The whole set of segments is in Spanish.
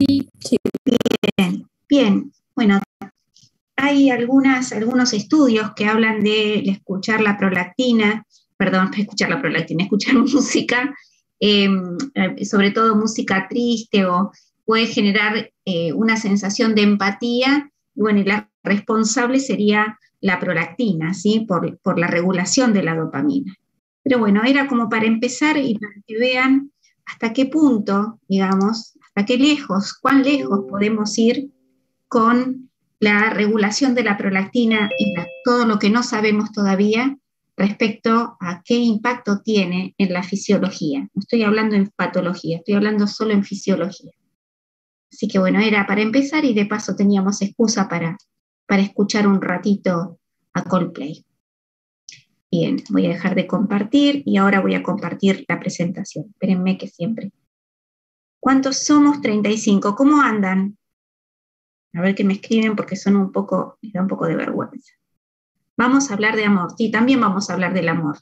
Sí. Bien, bueno, hay algunos estudios que hablan de escuchar la prolactina, perdón, escuchar música, sobre todo música triste, o puede generar una sensación de empatía, y bueno, y la responsable sería la prolactina, ¿sí? Por la regulación de la dopamina. Pero bueno, era como para empezar y para que vean hasta qué punto, digamos, hasta qué lejos, cuán lejos podemos ir con la regulación de la prolactina y todo lo que no sabemos todavía respecto a qué impacto tiene en la fisiología. No estoy hablando en patología, estoy hablando solo en fisiología. Así que bueno, era para empezar y de paso teníamos excusa para escuchar un ratito a Coldplay. Bien, voy a dejar de compartir y ahora voy a compartir la presentación. Espérenme que siempre. ¿Cuántos somos? 35. ¿Cómo andan? A ver qué me escriben porque les da un poco de vergüenza. Vamos a hablar de amor. Sí, también vamos a hablar del amor.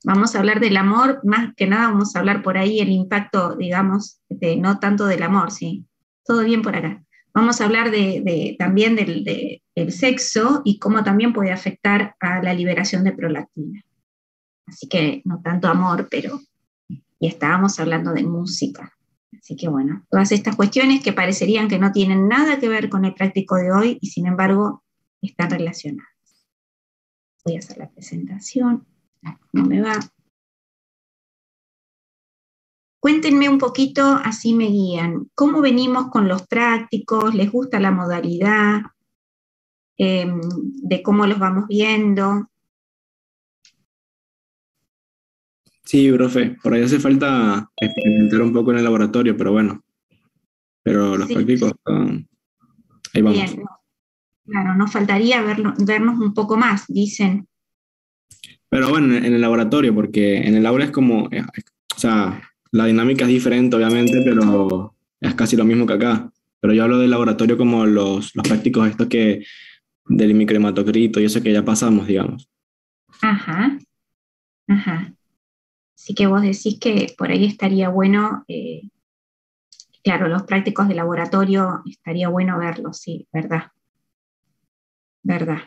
Vamos a hablar del amor, más que nada vamos a hablar por ahí el impacto, digamos, no tanto del amor, sí. Todo bien por acá. Vamos a hablar también del sexo y cómo también puede afectar a la liberación de prolactina. Así que no tanto amor, pero y estábamos hablando de música. Así que bueno, todas estas cuestiones que parecerían que no tienen nada que ver con el práctico de hoy y sin embargo están relacionadas. Voy a hacer la presentación. ¿Cómo me va? Cuéntenme un poquito, así me guían. ¿Cómo venimos con los prácticos? ¿Les gusta la modalidad? ¿De cómo los vamos viendo? Sí, profe, por ahí hace falta experimentar un poco en el laboratorio, pero bueno, pero los Sí, prácticos, ahí vamos. bien. Claro, nos faltaría vernos un poco más, dicen. Pero bueno, en el laboratorio, porque en el aula es como, o sea, la dinámica es diferente, obviamente, pero es casi lo mismo que acá. Pero yo hablo del laboratorio como los prácticos estos que, del microhematocrito y eso que ya pasamos, digamos. Ajá, ajá. Así que vos decís que por ahí estaría bueno, claro, los prácticos de laboratorio, estaría bueno verlos, sí, verdad, verdad.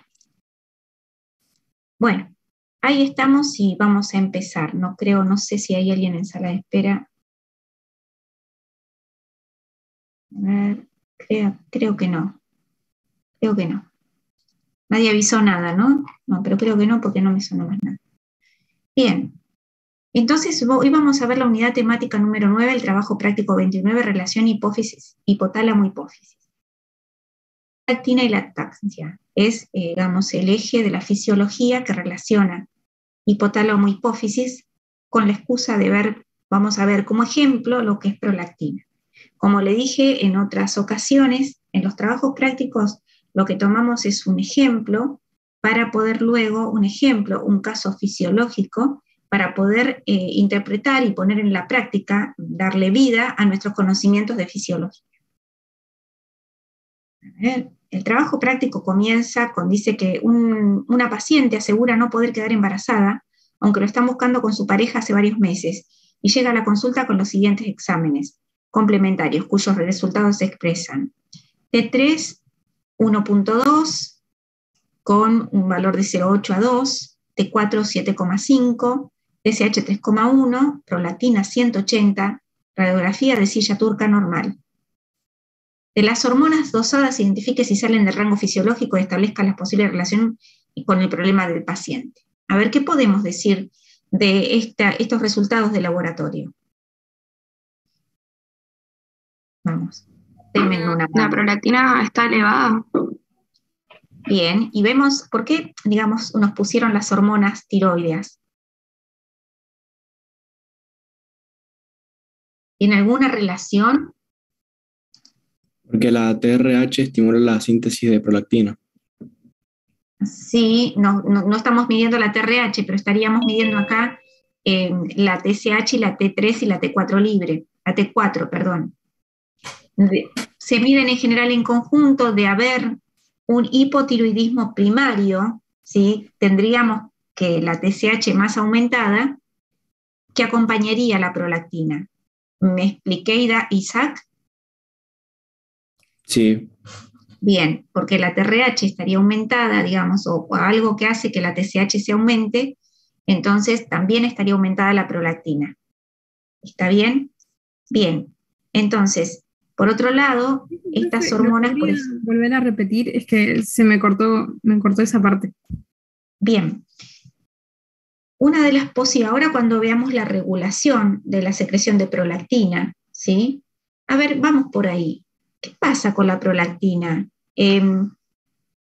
Bueno, ahí estamos y vamos a empezar. No sé si hay alguien en sala de espera. A ver, creo que no, creo que no. Nadie avisó nada, ¿no? No, pero creo que no porque no me sonó más nada. Bien, entonces hoy vamos a ver la unidad temática número 9, el trabajo práctico 29, relación hipófisis, hipotálamo-hipófisis. Lactina y lactancia es, digamos, el eje de la fisiología que relaciona hipotálamo-hipófisis con la excusa de ver, vamos a ver como ejemplo lo que es prolactina. Como le dije en otras ocasiones, en los trabajos prácticos lo que tomamos es un ejemplo para poder luego, un caso fisiológico, para poder interpretar y poner en la práctica, darle vida a nuestros conocimientos de fisiología. A ver, el trabajo práctico dice que una paciente asegura no poder quedar embarazada, aunque lo están buscando con su pareja hace varios meses, y llega a la consulta con los siguientes exámenes complementarios, cuyos resultados se expresan. T3, 1.2, con un valor de 0,8 a 2, T4, 7,5, TSH 3,1, prolactina 180, radiografía de silla turca normal. De las hormonas dosadas, identifique si salen del rango fisiológico y establezca las posibles relaciones con el problema del paciente. A ver, ¿qué podemos decir de estos resultados de laboratorio? Vamos, denme una mano. La prolactina está elevada. Bien, y vemos por qué, digamos, nos pusieron las hormonas tiroideas. ¿Tiene alguna relación? Porque la TRH estimula la síntesis de prolactina. Sí, no estamos midiendo la TRH, pero estaríamos midiendo acá la TSH y la T3 y la T4 libre, la T4, perdón. Se miden en general en conjunto. De haber un hipotiroidismo primario, ¿sí? Tendríamos que la TSH más aumentada, que acompañaría la prolactina. ¿Me expliqué, Isaac? Sí, Bien, porque la TRH estaría aumentada, digamos, o algo que hace que la TSH se aumente, entonces también estaría aumentada la prolactina. ¿Está bien? Bien. Entonces, por otro lado, estas Profe, ¿me hormonas, podría volver a repetir? Es que se me cortó esa parte. bien, una de las posibilidades, ahora cuando veamos la regulación de la secreción de prolactina, ¿sí? A ver, vamos por ahí. ¿Qué pasa con la prolactina?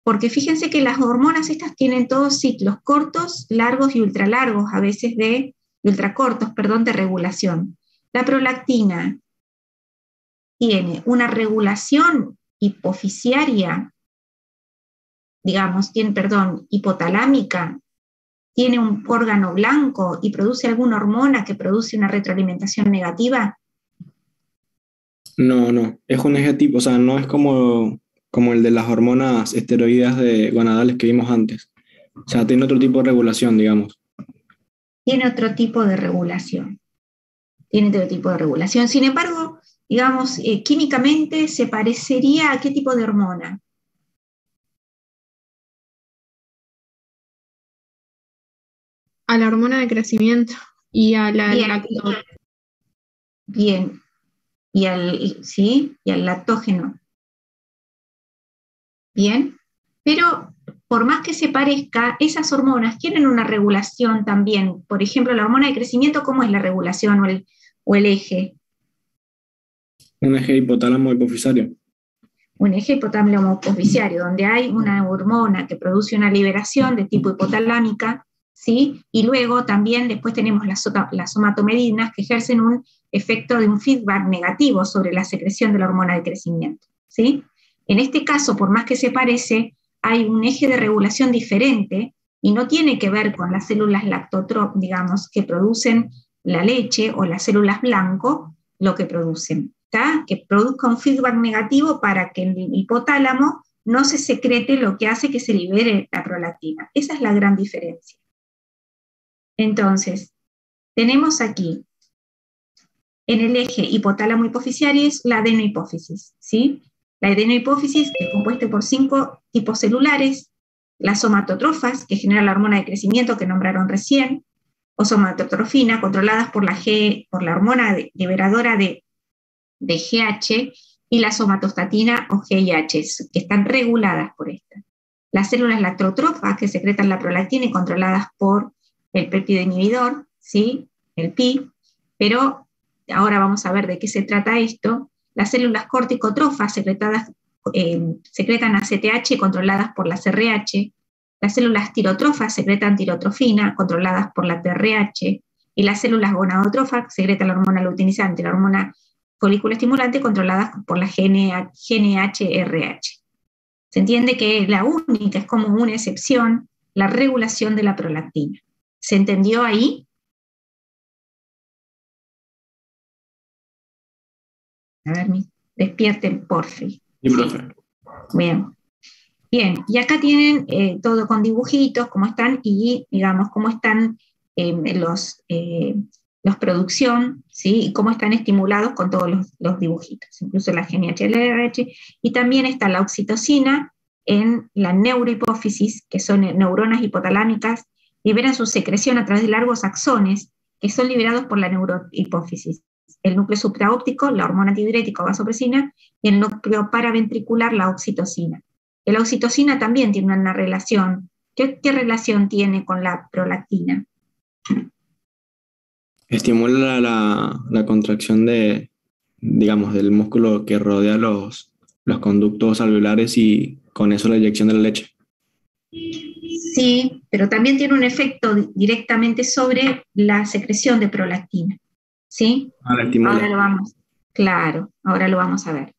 Porque fíjense que las hormonas estas tienen todos ciclos cortos, largos y ultralargos, a veces y ultracortos, perdón, de regulación. La prolactina tiene una regulación hipofisiaria, digamos, hipotalámica, tiene un órgano blanco y produce alguna hormona que produce una retroalimentación negativa. no, es un eje tipo, o sea, no es como el de las hormonas esteroideas de gonadales que vimos antes. O sea, tiene otro tipo de regulación, digamos. Tiene otro tipo de regulación. Tiene otro tipo de regulación. Sin embargo, digamos, químicamente se parecería a qué tipo de hormona. A la hormona de crecimiento y a la Bien, bien. ¿Sí? Y al lactógeno. Bien. Pero por más que se parezca, esas hormonas tienen una regulación también. Por ejemplo, la hormona de crecimiento, ¿cómo es la regulación o el eje? Un eje hipotálamo hipofisario. Un eje hipotálamo hipoficiario, donde hay una hormona que produce una liberación de tipo hipotalámica, ¿sí? Y luego también después tenemos las somatomedinas que ejercen un efecto de un feedback negativo sobre la secreción de la hormona de crecimiento, ¿sí? En este caso, por más que se parece, hay un eje de regulación diferente y no tiene que ver con las células digamos, que producen la leche o las células blanco, lo que producen. ¿Está? Que produzca un feedback negativo para que en el hipotálamo no se secrete lo que hace que se libere la prolactina. Esa es la gran diferencia. Entonces, tenemos aquí en el eje hipotálamo hipoficiaris la adenohipófisis, ¿sí? La adenohipófisis es compuesta por 5 tipos celulares, las somatotrofas, que generan la hormona de crecimiento que nombraron recién, o somatotrofina, controladas por la hormona liberadora de GH y la somatostatina o GIH, que están reguladas por esta. Las células lactotrofas que secretan la prolactina y controladas por el péptido inhibidor, ¿sí? El PI, pero ahora vamos a ver de qué se trata esto. Las células corticotrofas secretan ACTH controladas por la CRH, las células tirotrofas secretan tirotrofina controladas por la TRH, y las células gonadotrofas secretan la hormona luteinizante, la hormona folículo estimulante controladas por la GNHRH. Se entiende que la única es como una excepción, la regulación de la prolactina. ¿Se entendió ahí? A ver, despierten, porfi. Sí, profe. Bien. Bien, y acá tienen todo con dibujitos, cómo están, y digamos, cómo están los producción, ¿sí? Y cómo están estimulados con todos los dibujitos, incluso la GNHLRH, y también está la oxitocina en la neurohipófisis, que son neuronas hipotalámicas, liberan su secreción a través de largos axones, que son liberados por la neurohipófisis. El núcleo supraóptico, la hormona antidiurética o vasopresina, y el núcleo paraventricular, la oxitocina. La oxitocina también tiene una relación. ¿Qué relación tiene con la prolactina? Estimula la contracción digamos, del músculo que rodea los conductos alveolares y con eso la eyección de la leche. Sí, pero también tiene un efecto directamente sobre la secreción de prolactina. ¿Sí? La estimula. Ahora lo vamos. Claro, ahora lo vamos a ver.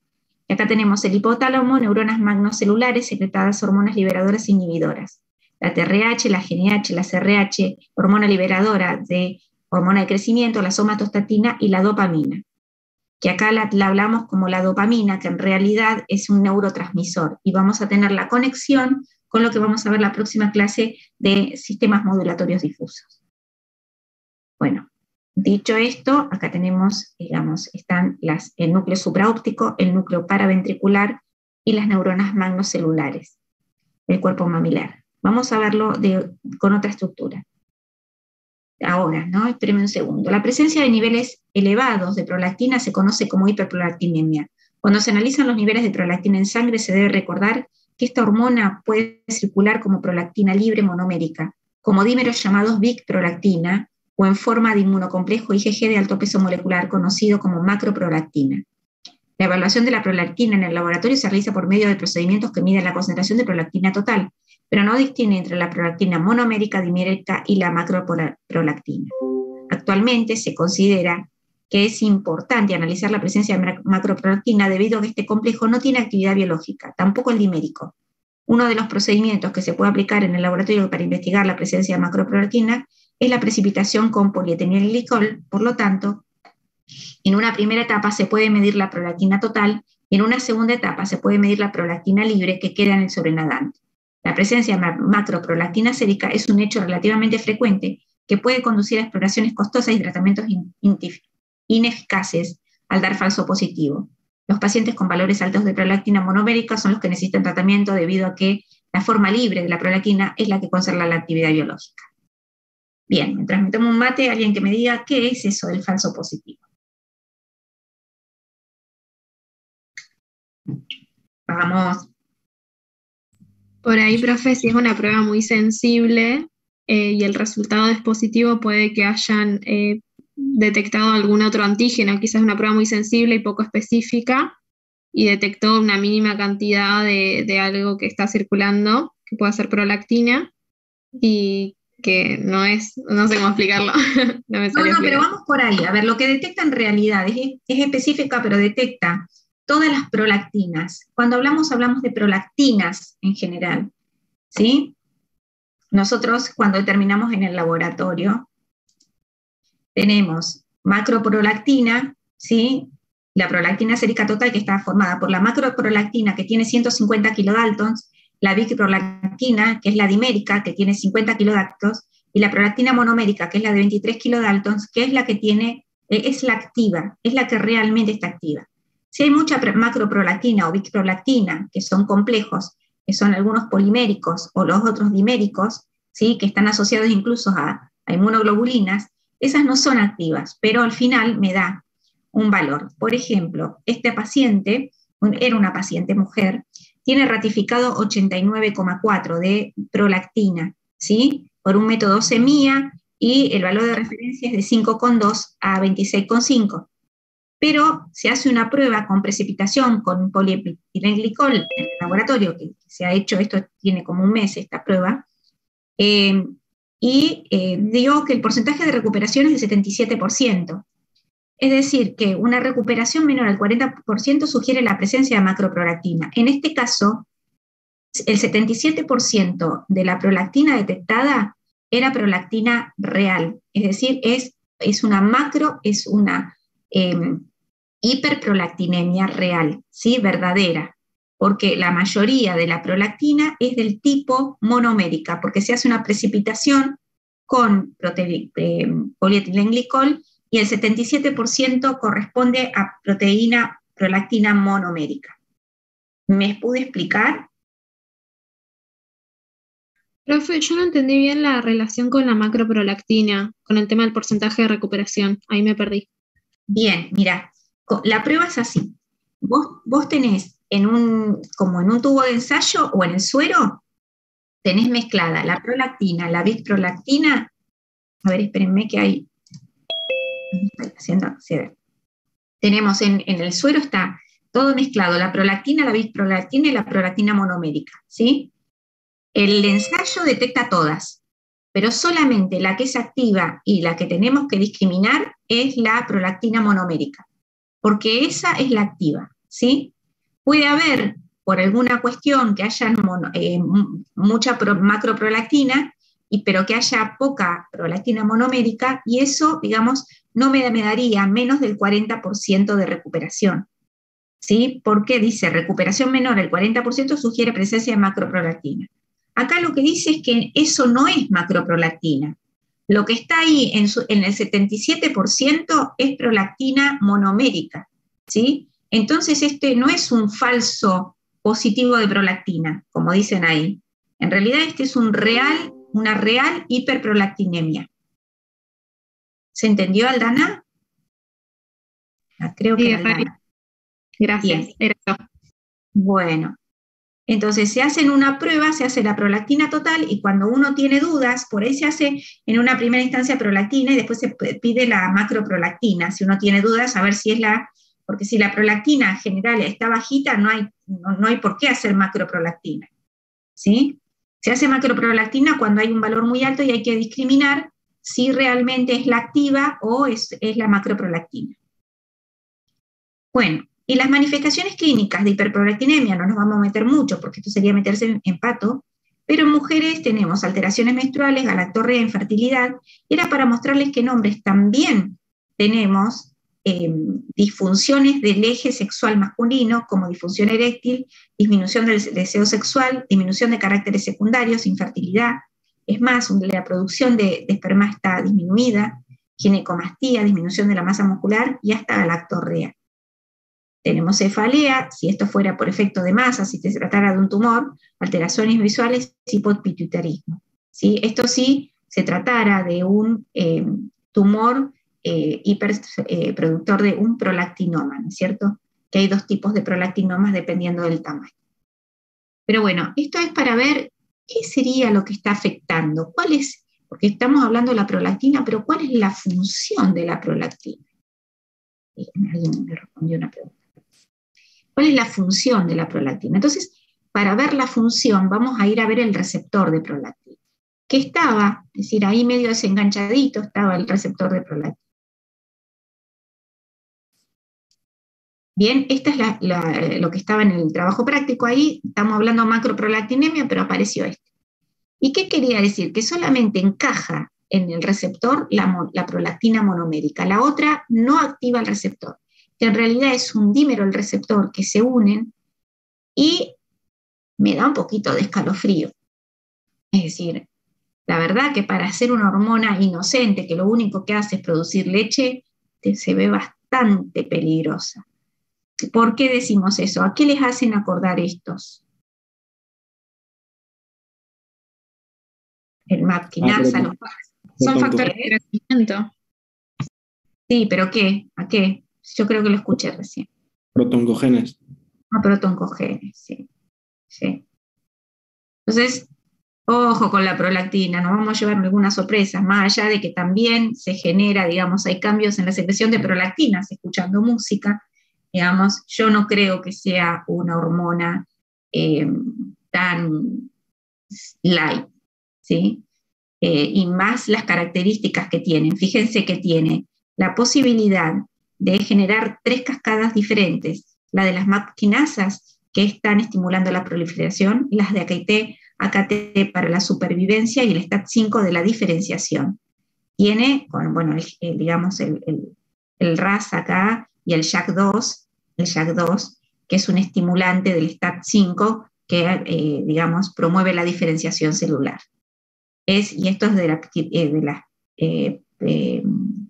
Y acá tenemos el hipotálamo, neuronas magnocelulares secretadas hormonas liberadoras e inhibidoras. La TRH, la GNH, la CRH, hormona liberadora de hormona de crecimiento, la somatostatina y la dopamina. Que acá la hablamos como la dopamina, que en realidad es un neurotransmisor. Y vamos a tener la conexión con lo que vamos a ver la próxima clase de sistemas modulatorios difusos. Bueno, dicho esto, acá tenemos, digamos, están el núcleo supraóptico, el núcleo paraventricular y las neuronas magnocelulares del cuerpo mamilar. Vamos a verlo con otra estructura. Ahora, ¿no? Espérenme un segundo. La presencia de niveles elevados de prolactina se conoce como hiperprolactinemia. Cuando se analizan los niveles de prolactina en sangre, se debe recordar que esta hormona puede circular como prolactina libre monomérica, como dímeros llamados Vic-prolactina, o en forma de inmunocomplejo IgG de alto peso molecular, conocido como macroprolactina. La evaluación de la prolactina en el laboratorio se realiza por medio de procedimientos que miden la concentración de prolactina total, pero no distingue entre la prolactina monomérica, dimérica y la macroprolactina. Actualmente se considera que es importante analizar la presencia de macroprolactina debido a que este complejo no tiene actividad biológica, tampoco el dimérico. Uno de los procedimientos que se puede aplicar en el laboratorio para investigar la presencia de macroprolactina es la precipitación con polietilenglicol. Por lo tanto, en una primera etapa se puede medir la prolactina total y en una segunda etapa se puede medir la prolactina libre que queda en el sobrenadante. La presencia de macroprolactina sérica es un hecho relativamente frecuente que puede conducir a exploraciones costosas y tratamientos ineficaces al dar falso positivo. Los pacientes con valores altos de prolactina monomérica son los que necesitan tratamiento debido a que la forma libre de la prolactina es la que conserva la actividad biológica. Bien, mientras me tomo un mate, alguien que me diga qué es eso del falso positivo. Vamos. Por ahí, profe, si es una prueba muy sensible y el resultado es positivo, puede que hayan detectado algún otro antígeno, quizás una prueba muy sensible y poco específica, y detectó una mínima cantidad de algo que está circulando, que puede ser prolactina, y que no sé cómo explicarlo. No, pero vamos por ahí. A ver, lo que detecta en realidad es específica, pero detecta todas las prolactinas. Cuando hablamos de prolactinas en general, ¿sí? Nosotros, cuando determinamos en el laboratorio, tenemos macroprolactina, ¿sí? La prolactina sérica total, que está formada por la macroprolactina, que tiene 150 kilodaltons, la Vic-prolactina, que es la dimérica, que tiene 50 kilodaltons, y la prolactina monomérica, que es la de 23 kilodaltons, que es la que tiene, es la activa, es la que realmente está activa. Si hay mucha macroprolactina o Vic-prolactina, que son complejos, que son algunos poliméricos o los otros diméricos, ¿sí? Que están asociados incluso a inmunoglobulinas, esas no son activas, pero al final me da un valor. Por ejemplo, este paciente, era una paciente mujer, tiene ratificado 89,4 de prolactina, ¿sí? Por un método SEMIA, y el valor de referencia es de 5,2 a 26,5. Pero se hace una prueba con precipitación con polietilenglicol en el laboratorio, que se ha hecho, esto tiene como un mes esta prueba, dio que el porcentaje de recuperación es del 77%. Es decir, que una recuperación menor al 40% sugiere la presencia de macroprolactina. En este caso, el 77% de la prolactina detectada era prolactina real, es decir, es una hiperprolactinemia real, ¿sí? Verdadera, porque la mayoría de la prolactina es del tipo monomérica, porque se hace una precipitación con polietilenglicol y el 77% corresponde a prolactina monomérica. ¿Me pude explicar? Profe, yo no entendí bien la relación con la macroprolactina, con el tema del porcentaje de recuperación. Ahí me perdí. Bien, mira, la prueba es así. Vos tenés como en un tubo de ensayo o en el suero, tenés mezclada la prolactina, la Vic-prolactina. A ver, espérenme que hay. Estoy haciendo. Sí, tenemos en el suero está todo mezclado, la prolactina, la Vic-prolactina y la prolactina monomérica, ¿sí? El ensayo detecta todas, pero solamente la que es activa y la que tenemos que discriminar es la prolactina monomérica, porque esa es la activa, ¿sí? Puede haber, por alguna cuestión, que haya mucha macroprolactina, pero que haya poca prolactina monomérica, y eso, digamos, no me daría menos del 40% de recuperación, ¿sí? Porque dice, recuperación menor al 40% sugiere presencia de macroprolactina. Acá lo que dice es que eso no es macroprolactina. Lo que está ahí en el 77% es prolactina monomérica, ¿sí? Entonces este no es un falso positivo de prolactina, como dicen ahí. En realidad este es una real hiperprolactinemia. ¿Se entendió, Aldana? Creo que Aldana. Gracias. Bien. Era yo. Bueno, entonces se hace en una prueba, se hace la prolactina total y cuando uno tiene dudas, por ahí se hace en una primera instancia prolactina y después se pide la macroprolactina. Si uno tiene dudas, a ver si es porque si la prolactina general está bajita, no hay por qué hacer macroprolactina. ¿Sí? Se hace macroprolactina cuando hay un valor muy alto y hay que discriminar si realmente es la activa o es la macroprolactina. Bueno, y las manifestaciones clínicas de hiperprolactinemia, no nos vamos a meter mucho porque esto sería meterse en pato, pero en mujeres tenemos alteraciones menstruales, galactorrea, infertilidad, y era para mostrarles que en hombres también tenemos disfunciones del eje sexual masculino, como disfunción eréctil, disminución del deseo sexual, disminución de caracteres secundarios, infertilidad, es más, la producción de esperma está disminuida, ginecomastía, disminución de la masa muscular y hasta galactorrea. Tenemos cefalea, si esto fuera por efecto de masa, si se tratara de un tumor, alteraciones visuales, hipopituitarismo. ¿Sí? Esto sí se tratara de un tumor hiperproductor de un prolactinoma, ¿no es cierto? Que hay dos tipos de prolactinomas dependiendo del tamaño. Pero bueno, esto es para ver qué sería lo que está afectando, porque estamos hablando de la prolactina, pero ¿cuál es la función de la prolactina? Alguien me respondió una pregunta. ¿Cuál es la función de la prolactina? Entonces, para ver la función, vamos a ir a ver el receptor de prolactina, que estaba, es decir, ahí medio desenganchadito estaba el receptor de prolactina. Bien, esta es lo que estaba en el trabajo práctico ahí, estamos hablando de macroprolactinemia, pero apareció este. ¿Y qué quería decir? Que solamente encaja en el receptor la prolactina monomérica, la otra no activa el receptor, que en realidad es un dímero el receptor que se unen y me da un poquito de escalofrío. Es decir, la verdad que para ser una hormona inocente que lo único que hace es producir leche, se ve bastante peligrosa. ¿Por qué decimos eso? ¿A qué les hacen acordar estos? El MAP, quinasa, son factores de crecimiento. Sí, pero ¿qué? ¿A qué? Yo creo que lo escuché recién. Protoncogenes. Protoncogenes, sí. Entonces, ojo con la prolactina, nos vamos a llevar algunas sorpresas, más allá de que también se genera, digamos, hay cambios en la secreción de prolactinas, escuchando música, digamos, yo no creo que sea una hormona tan light, ¿sí? Y más las características que tienen. Fíjense que tiene la posibilidad de generar 3 cascadas diferentes, la de las MAP quinasas, que están estimulando la proliferación, las de AKT para la supervivencia y el STAT5 de la diferenciación. Tiene, bueno, digamos, el RAS acá y el JAK2, que es un estimulante del STAT5 que, digamos, promueve la diferenciación celular. Y esto es de la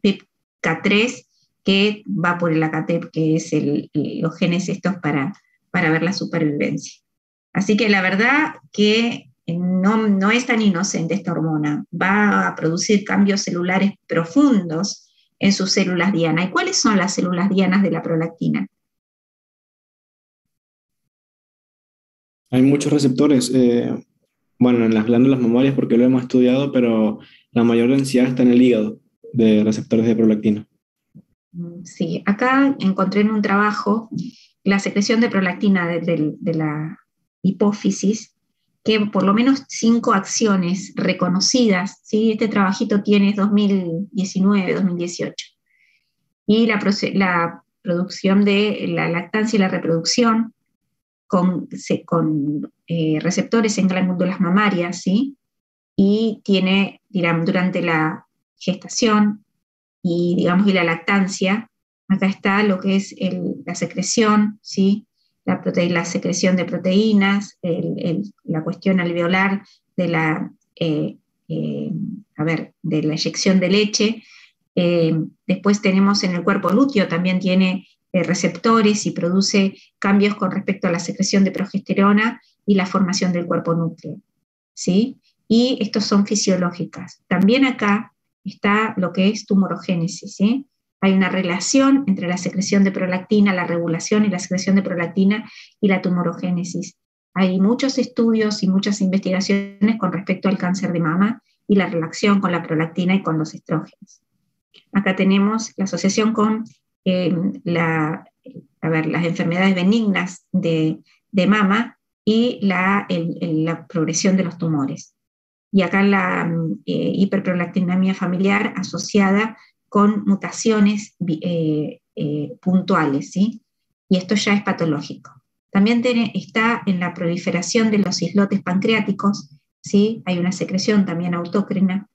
PIPK3, que va por el AKT, que es los genes estos para ver la supervivencia. Así que la verdad que no es tan inocente esta hormona, va a producir cambios celulares profundos en sus células diana. ¿Y cuáles son las células dianas de la prolactina? Hay muchos receptores, bueno, en las glándulas mamarias porque lo hemos estudiado, pero la mayor densidad está en el hígado de receptores de prolactina. Sí, acá encontré en un trabajo la secreción de prolactina de la hipófisis, que por lo menos 5 acciones reconocidas, ¿sí? Este trabajito tiene 2019, 2018. Y la producción de la lactancia y la reproducción con receptores en glándulas mamarias, ¿sí? Y tiene, digamos, durante la gestación y la lactancia, acá está lo que es la secreción, ¿sí? La secreción de proteínas, la cuestión alveolar de la eyección de leche. Después tenemos en el cuerpo lúteo, también tiene receptores y produce cambios con respecto a la secreción de progesterona y la formación del cuerpo núcleo, ¿sí? Y estos son fisiológicas. También acá está lo que es tumorogénesis, ¿sí? Hay una relación entre la secreción de prolactina, la regulación y la secreción de prolactina y la tumorogénesis. Hay muchos estudios y muchas investigaciones con respecto al cáncer de mama y la relación con la prolactina y con los estrógenos. Acá tenemos la asociación con las enfermedades benignas de mama y la progresión de los tumores. Y acá la hiperprolactinemia familiar asociada con mutaciones puntuales, ¿sí? Y esto ya es patológico. También está en la proliferación de los islotes pancreáticos, ¿sí? Hay una secreción también autócrina,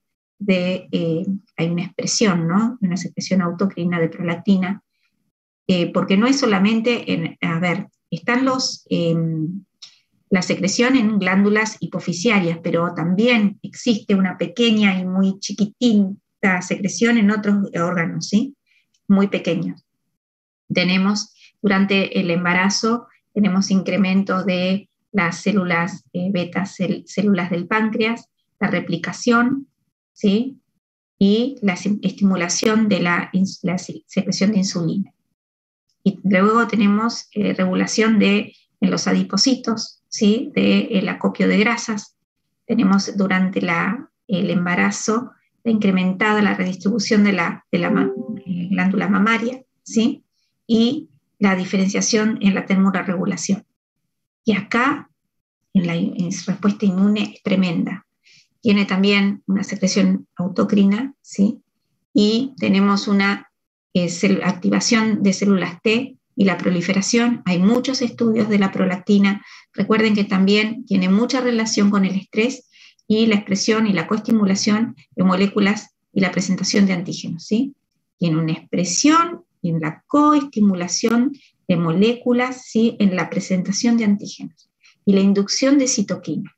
hay una expresión, ¿no? Una secreción autócrina de prolactina, porque no es solamente, están la secreción en glándulas hipofisiarias, pero también existe una pequeña y muy chiquitita secreción en otros órganos, ¿sí? Muy pequeños. Durante el embarazo, tenemos incrementos de las células beta, células del páncreas, la replicación, ¿sí? Y la estimulación de la secreción de insulina. Y luego tenemos regulación en los adipocitos, ¿sí? Del acopio de grasas. Tenemos durante el embarazo incrementada la redistribución de la glándula mamaria, ¿sí? Y la diferenciación en la termorregulación. Y acá, en su respuesta inmune es tremenda. Tiene también una secreción autocrina, ¿sí? Y tenemos una activación de células T y la proliferación. Hay muchos estudios de la prolactina. Recuerden que también tiene mucha relación con el estrés y la expresión y la coestimulación de moléculas y la presentación de antígenos, ¿sí? Tiene una expresión en la coestimulación de moléculas, ¿sí? En la presentación de antígenos y la inducción de citoquinas.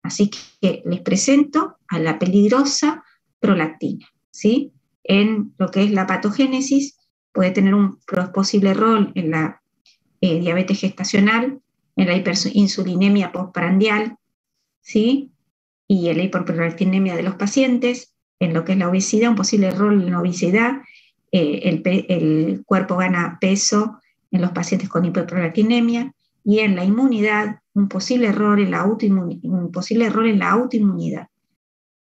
Así que les presento a la peligrosa prolactina, ¿sí? En lo que es la patogénesis, puede tener un posible rol en la diabetes gestacional, en la hiperinsulinemia postprandial, ¿sí? Y en la hiperprolactinemia de los pacientes, en lo que es la obesidad, un posible rol en la obesidad, el cuerpo gana peso en los pacientes con hiperprolactinemia, y en la inmunidad, un posible error en la autoinmunidad.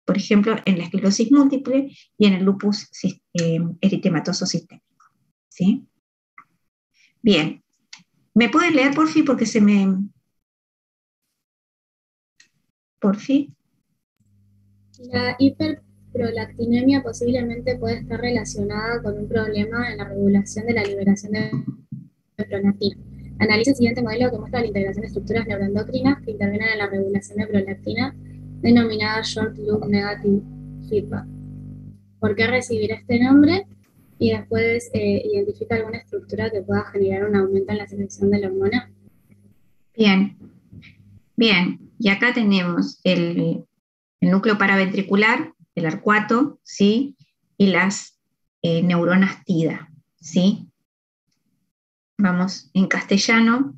Por ejemplo, en la esclerosis múltiple y en el lupus eritematoso sistémico, ¿sí? Bien. ¿Me pueden leer, por fin? Porque Por fin. La hiperprolactinemia posiblemente puede estar relacionada con un problema en la regulación de la liberación de prolactina. Analiza el siguiente modelo que muestra la integración de estructuras neuroendocrinas que intervienen en la regulación de prolactina, denominada Short Loop Negative Feedback. ¿Por qué recibir este nombre? Y después identifica alguna estructura que pueda generar un aumento en la secreción de la hormona. Bien. Y acá tenemos el núcleo paraventricular, el arcuato, ¿sí? Y las neuronas TIDA, ¿sí? Vamos en castellano,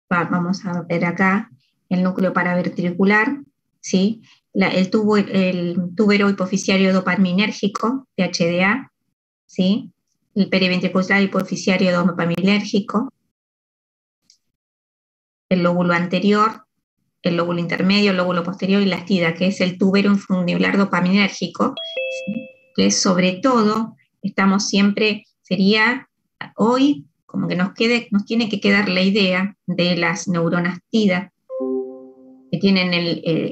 vamos a ver acá el núcleo paraventricular, ¿sí? El túbero hipoficiario dopaminérgico, THDA, ¿sí? El periventricular hipoficiario dopaminérgico, el lóbulo anterior, el lóbulo intermedio, el lóbulo posterior y la astida, que es el túbero infundibular dopaminérgico, ¿sí? Que sobre todo estamos siempre, sería hoy como que nos tiene que quedar la idea de las neuronas TIDA, que tienen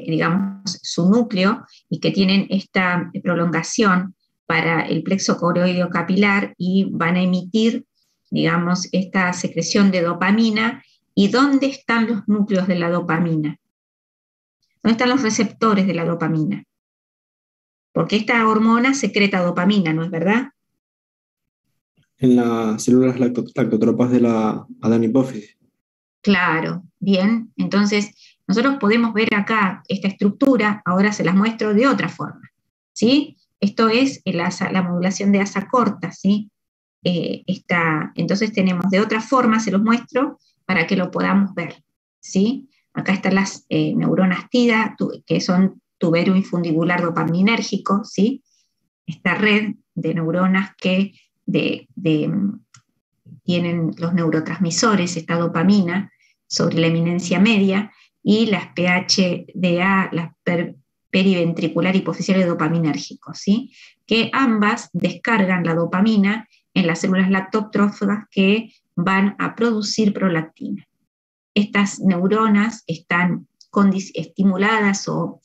digamos, su núcleo y que tienen esta prolongación para el plexo coroideo capilar y van a emitir, digamos, esta secreción de dopamina. ¿Y dónde están los núcleos de la dopamina? ¿Dónde están los receptores de la dopamina? Porque esta hormona secreta dopamina, ¿no es verdad? En las células lactotropas de la adenohipófisis. Claro, bien. Entonces, nosotros podemos ver acá esta estructura, ahora se las muestro de otra forma, ¿sí? Esto es la modulación de asa corta, ¿sí? Entonces tenemos de otra forma, se los muestro para que lo podamos ver, ¿sí? Acá están las neuronas TIDA, que son tubero infundibular dopaminérgico, ¿sí? Esta red de neuronas que tienen los neurotransmisores, esta dopamina, sobre la eminencia media, y las PHDA, las periventricular hipoficiales dopaminérgicos, ¿sí? Que ambas descargan la dopamina en las células lactotróficas que van a producir prolactina. Estas neuronas están estimuladas o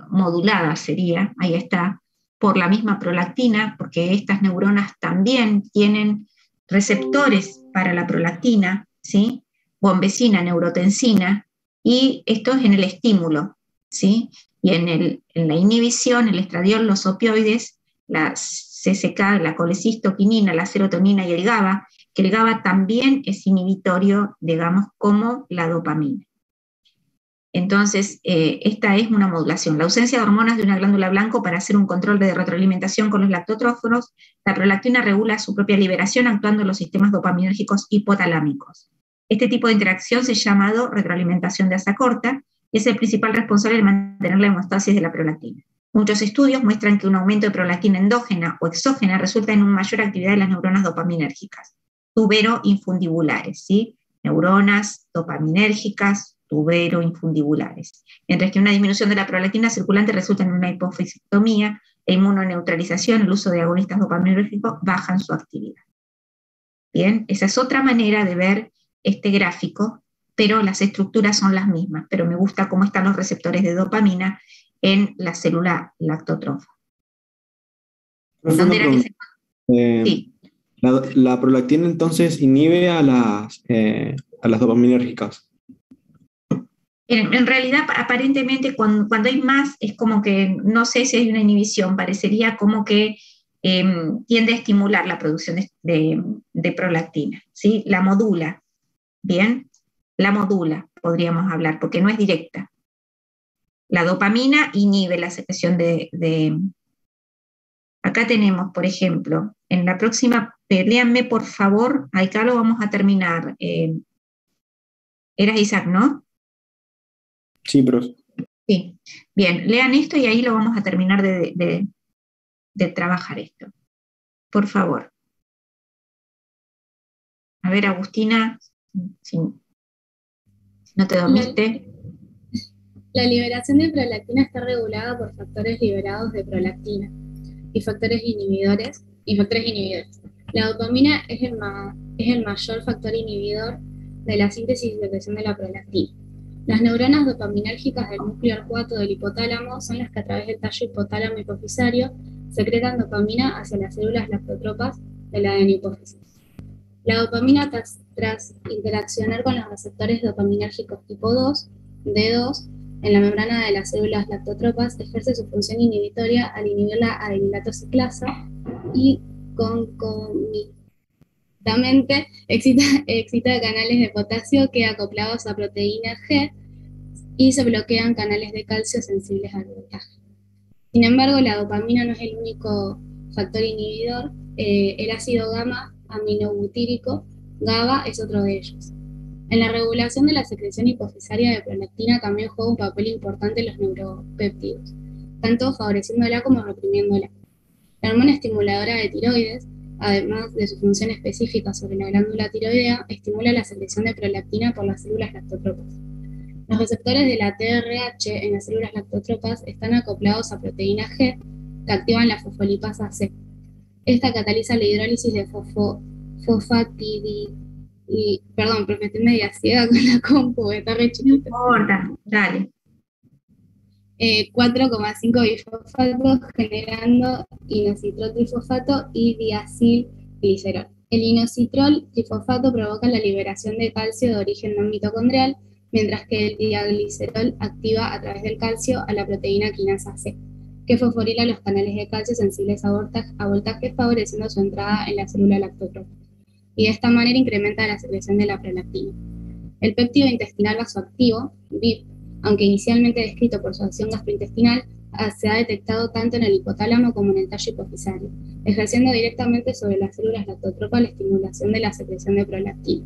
moduladas sería, ahí está, por la misma prolactina, porque estas neuronas también tienen receptores para la prolactina, ¿sí? Bombecina, neurotensina, y esto es en el estímulo, ¿sí? Y en la inhibición, el estradiol, los opioides, la CCK, la colecistoquinina, la serotonina y el GABA, que el GABA también es inhibitorio, digamos, como la dopamina. Entonces, esta es una modulación. La ausencia de hormonas de una glándula blanco para hacer un control de retroalimentación con los lactotrófonos, la prolactina regula su propia liberación actuando en los sistemas dopaminérgicos hipotalámicos. Este tipo de interacción se ha llamado retroalimentación de asa corta y es el principal responsable de mantener la hemostasis de la prolactina. Muchos estudios muestran que un aumento de prolactina endógena o exógena resulta en una mayor actividad de las neuronas dopaminérgicas, tubero-infundibulares, ¿sí? Neuronas dopaminérgicas, tubero-infundibulares. Mientras que una disminución de la prolactina circulante resulta en una hipofisectomía e inmunoneutralización, el uso de agonistas dopaminérgicos bajan su actividad. Bien, esa es otra manera de ver este gráfico, pero las estructuras son las mismas, pero me gusta cómo están los receptores de dopamina en la célula lactotrófa. ¿Dónde era que se... Sí. La prolactina entonces inhibe a las dopaminérgicas. En realidad, aparentemente, cuando hay más, es como que, no sé si hay una inhibición, parecería como que tiende a estimular la producción de prolactina, ¿sí? La modula, ¿bien? La modula, podríamos hablar, porque no es directa. La dopamina inhibe la secreción de... Acá tenemos, por ejemplo, en la próxima, léanme por favor, acá lo vamos a terminar. Eras Isaac, ¿no? Sí, profe. Sí, bien, lean esto y ahí lo vamos a terminar de trabajar esto. Por favor. A ver, Agustina, si no te dormiste. La liberación de prolactina está regulada por factores liberados de prolactina y factores inhibidores. La dopamina es el mayor factor inhibidor de la síntesis y secreción de la prolactina. Las neuronas dopaminérgicas del núcleo arcuato del hipotálamo son las que a través del tallo hipotálamo hipofisario secretan dopamina hacia las células lactotropas de la adenohipófisis. La dopamina, tras interaccionar con los receptores dopaminérgicos tipo 2, D2, en la membrana de las células lactotropas, ejerce su función inhibitoria al inhibir la adenilato ciclasa y concomitantemente excita canales de potasio que acoplados a proteína G y se bloquean canales de calcio sensibles al voltaje. Sin embargo, la dopamina no es el único factor inhibidor. El ácido gamma aminobutírico, GABA, es otro de ellos. En la regulación de la secreción hipofisaria de prolactina también juega un papel importante los neuropéptidos, tanto favoreciéndola como reprimiéndola. La hormona estimuladora de tiroides, además de su función específica sobre la glándula tiroidea, estimula la secreción de prolactina por las células lactotropas. Los receptores de la TRH en las células lactotropas están acoplados a proteína G que activan la fosfolipasa C. Esta cataliza la hidrólisis de perdón, profe, estoy media ciega con la compu, está re chiquita. No importa, dale. 4,5 bifosfatos generando inositol trifosfato y diacilglicerol. El inositol trifosfato provoca la liberación de calcio de origen no mitocondrial, mientras que el diaglicerol activa a través del calcio a la proteína quinasa C, que fosforila los canales de calcio sensibles a voltaje, favoreciendo su entrada en la célula lactotrofa, y de esta manera incrementa la secreción de la prolactina. El péptido intestinal vasoactivo, BIP, aunque inicialmente descrito por su acción gastrointestinal, se ha detectado tanto en el hipotálamo como en el tallo hipofisario, ejerciendo directamente sobre las células lactotropas la estimulación de la secreción de prolactina.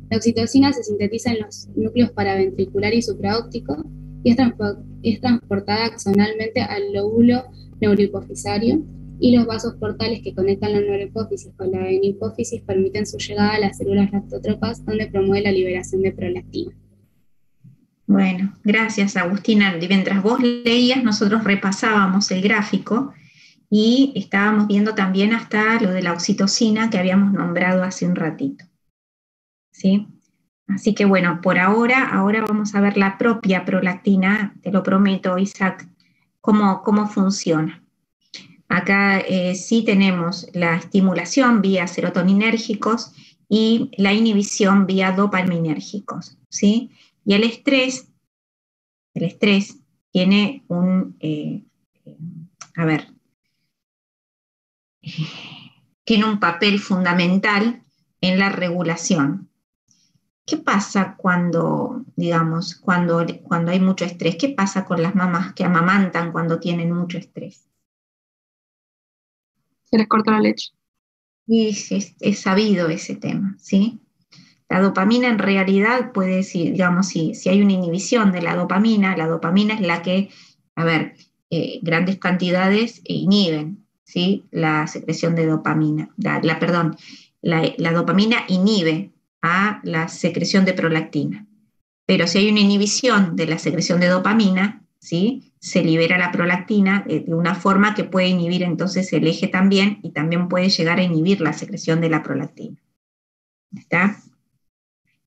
La oxitocina se sintetiza en los núcleos paraventricular y supraóptico y es transportada axonalmente al lóbulo neurohipofisario, y los vasos portales que conectan la neurohipófisis con la venihipófisis permiten su llegada a las células lactotropas, donde promueve la liberación de prolactina. Bueno, gracias Agustina. Mientras vos leías, nosotros repasábamos el gráfico y estábamos viendo también hasta lo de la oxitocina que habíamos nombrado hace un ratito. ¿Sí? Así que bueno, por ahora vamos a ver la propia prolactina, te lo prometo, Isaac, cómo funciona. Acá sí tenemos la estimulación vía serotoninérgicos y la inhibición vía dopaminérgicos, ¿sí? Y el estrés tiene tiene un papel fundamental en la regulación. ¿Qué pasa cuando hay mucho estrés? ¿Qué pasa con las mamás que amamantan cuando tienen mucho estrés? Se les corta la leche. Y es sabido ese tema, ¿sí? La dopamina en realidad puede decir, digamos, si hay una inhibición de la dopamina es la que, grandes cantidades inhiben, ¿sí? La secreción de dopamina. La dopamina inhibe a la secreción de prolactina. Pero si hay una inhibición de la secreción de dopamina, ¿sí? Se libera la prolactina de una forma que puede inhibir entonces el eje también, y también puede llegar a inhibir la secreción de la prolactina. ¿Está?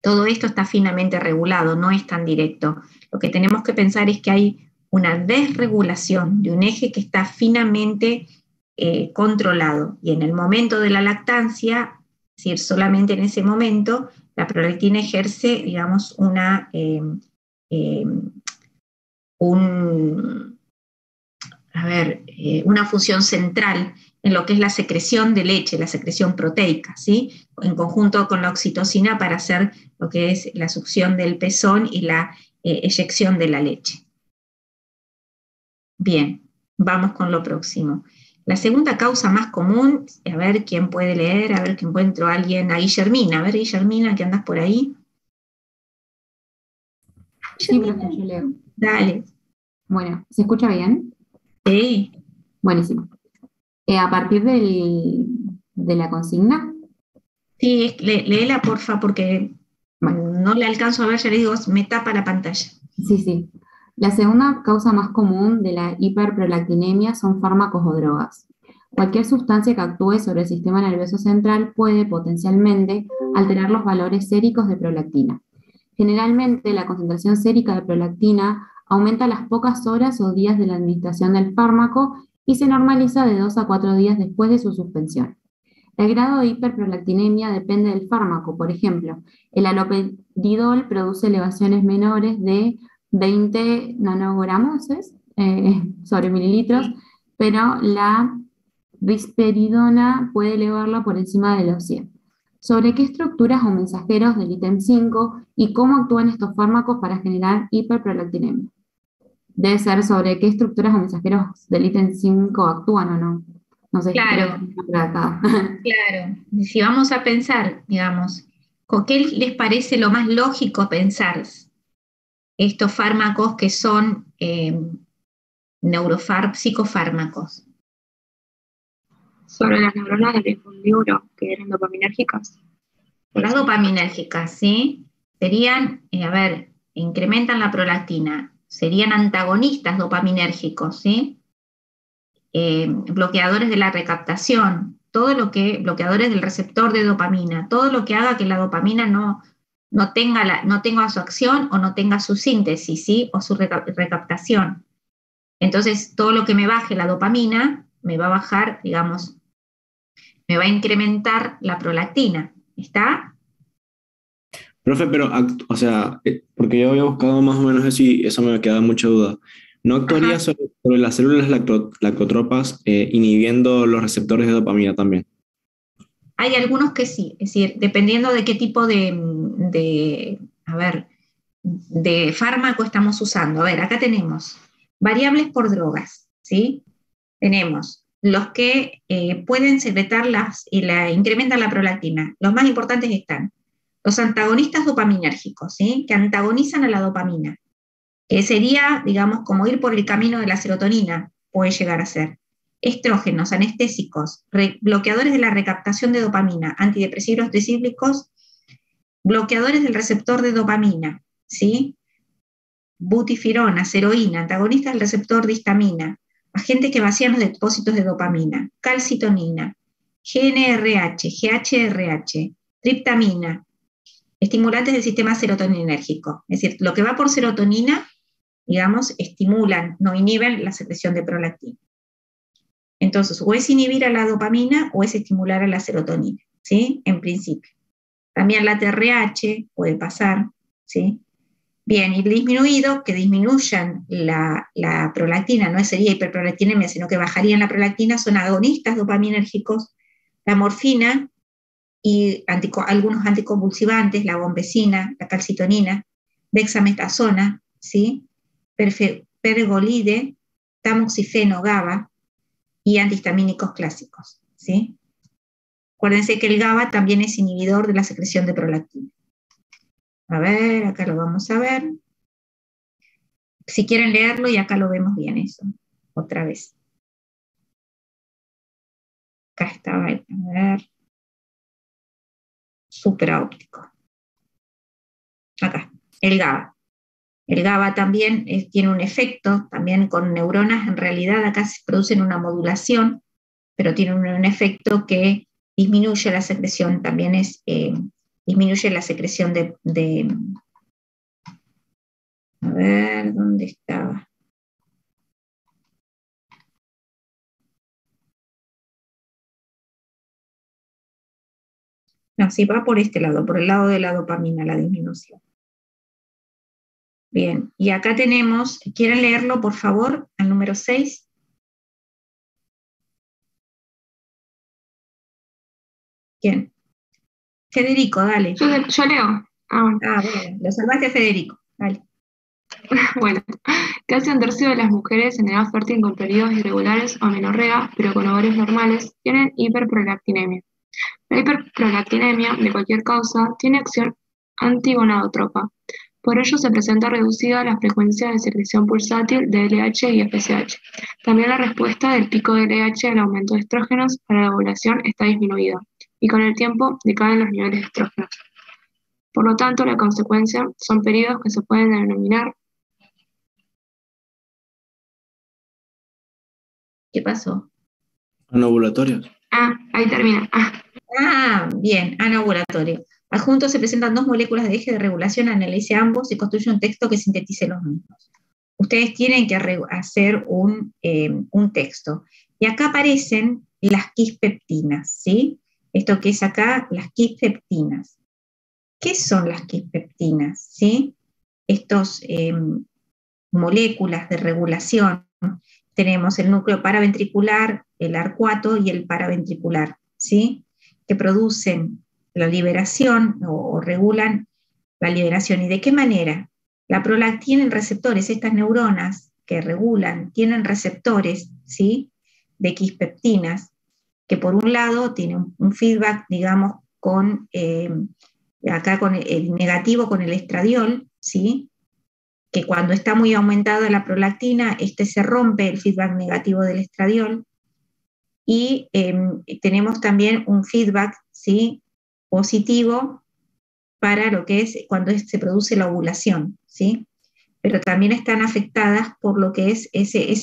Todo esto está finamente regulado, no es tan directo. Lo que tenemos que pensar es que hay una desregulación de un eje que está finamente controlado, y en el momento de la lactancia, es decir, solamente en ese momento, la prolactina ejerce, digamos, una función central en lo que es la secreción de leche, la secreción proteica, ¿sí? En conjunto con la oxitocina para hacer lo que es la succión del pezón y la eyección de la leche. Bien, vamos con lo próximo. La segunda causa más común, a ver quién puede leer, a ver que encuentro a alguien, a Guillermina. A ver, Guillermina, ¿que andas por ahí? Sí, profe, yo leo. Dale. Bueno, ¿se escucha bien? Sí. Buenísimo. A partir de la consigna. Sí, léela porfa, porque no le alcanzo a ver, ya le digo, me tapa la pantalla. Sí. La segunda causa más común de la hiperprolactinemia son fármacos o drogas. Cualquier sustancia que actúe sobre el sistema nervioso central puede potencialmente alterar los valores séricos de prolactina. Generalmente, la concentración sérica de prolactina aumenta a las pocas horas o días de la administración del fármaco y se normaliza de 2 a 4 días después de su suspensión. El grado de hiperprolactinemia depende del fármaco. Por ejemplo, el haloperidol produce elevaciones menores de 20 nanogramos sobre mililitros, pero la risperidona puede elevarla por encima de los 100. ¿Sobre qué estructuras o mensajeros del ítem 5 y cómo actúan estos fármacos para generar hiperprolactinemia? Debe ser sobre qué estructuras o mensajeros del ítem 5 actúan o no. No sé. Claro. Claro. Si vamos a pensar, digamos, ¿con qué les parece lo más lógico pensar estos fármacos que son psicofármacos? Sobre las neuronas del neuro, que eran dopaminérgicas. Las dopaminérgicas, ¿sí? Serían, incrementan la prolactina, serían antagonistas dopaminérgicos, ¿sí? Bloqueadores de la recaptación, bloqueadores del receptor de dopamina, todo lo que haga que la dopamina no tenga su acción o no tenga su síntesis, ¿sí? O su recaptación. Entonces, todo lo que me baje la dopamina me va a bajar, digamos, me va a incrementar la prolactina. ¿Está? Profe, pero, porque yo había buscado más o menos eso y eso me queda mucha duda. ¿No actuaría sobre las células lactotropas inhibiendo los receptores de dopamina también? Hay algunos que sí, es decir, dependiendo de qué tipo de fármaco estamos usando. A ver, acá tenemos Variables por drogas, ¿sí? Tenemos los que pueden secretar incrementan la prolactina. Los más importantes están los antagonistas dopaminérgicos, ¿sí? Que antagonizan a la dopamina, que sería, digamos, como ir por el camino de la serotonina, puede llegar a ser. Estrógenos, anestésicos, bloqueadores de la recaptación de dopamina, antidepresivos tricíclicos, bloqueadores del receptor de dopamina, ¿sí? Butifirona, heroína, antagonistas del receptor de histamina, agentes que vacían los depósitos de dopamina, calcitonina, GNRH, GHRH, triptamina, estimulantes del sistema serotoninérgico. Es decir, lo que va por serotonina, digamos, estimulan, no inhiben la secreción de prolactina. Entonces, o es inhibir a la dopamina o es estimular a la serotonina, ¿sí? En principio. También la TRH puede pasar, ¿sí? Bien, y disminuido, que disminuyan la prolactina, no sería hiperprolactinemia, sino que bajarían la prolactina, son agonistas dopaminérgicos, la morfina y algunos anticonvulsivantes, la bombecina, la calcitonina, dexametasona, ¿sí? Pergolide, tamoxifeno, GABA y antihistamínicos clásicos, ¿sí? Acuérdense que el GABA también es inhibidor de la secreción de prolactina. A ver, acá lo vamos a ver. Si quieren leerlo, y acá lo vemos bien eso, otra vez. Acá estaba, a ver. Supraóptico. Acá, el GABA. El GABA también tiene un efecto, también con neuronas, en realidad acá se producen una modulación, pero tiene un efecto que disminuye la secreción, también disminuye la secreción a ver, ¿dónde estaba? No, sí, va por este lado, por el lado de la dopamina, la disminución. Bien, y acá tenemos, ¿quieren leerlo, por favor, al número 6? ¿Quién? Federico, dale. Yo leo. Bueno, lo salvaste a Federico, dale. Bueno, casi un tercio de las mujeres en edad fértil con periodos irregulares o amenorrea, pero con ovarios normales, tienen hiperprolactinemia. La hiperprolactinemia, de cualquier causa, tiene acción antigonadotropa. Por ello se presenta reducida la frecuencia de secreción pulsátil de LH y FSH. También la respuesta del pico de LH al aumento de estrógenos para la ovulación está disminuida, y con el tiempo decaen los niveles de estrógenos. Por lo tanto, la consecuencia son periodos que se pueden denominar. ¿Qué pasó? Anovulatorios. Ahí termina. Bien, anovulatorio. Adjuntos se presentan dos moléculas de eje de regulación, analice ambos y construye un texto que sintetice los mismos. Ustedes tienen que hacer un texto. Y acá aparecen las quispeptinas, ¿sí? Esto que es acá, las quispeptinas. ¿Qué son las quispeptinas? ¿Sí? Estos moléculas de regulación. Tenemos el núcleo paraventricular, el arcuato y el paraventricular, ¿sí? Que producen la liberación o regulan la liberación. ¿Y de qué manera? La prolactina en receptores, estas neuronas que regulan, tienen receptores, ¿sí? De quispeptinas, que por un lado tienen un feedback, digamos, acá con el negativo con el estradiol, ¿sí? Que cuando está muy aumentada la prolactina, se rompe el feedback negativo del estradiol, y tenemos también un feedback, ¿sí? Positivo para lo que es cuando se produce la ovulación, ¿sí? Pero también están afectadas por lo que es ese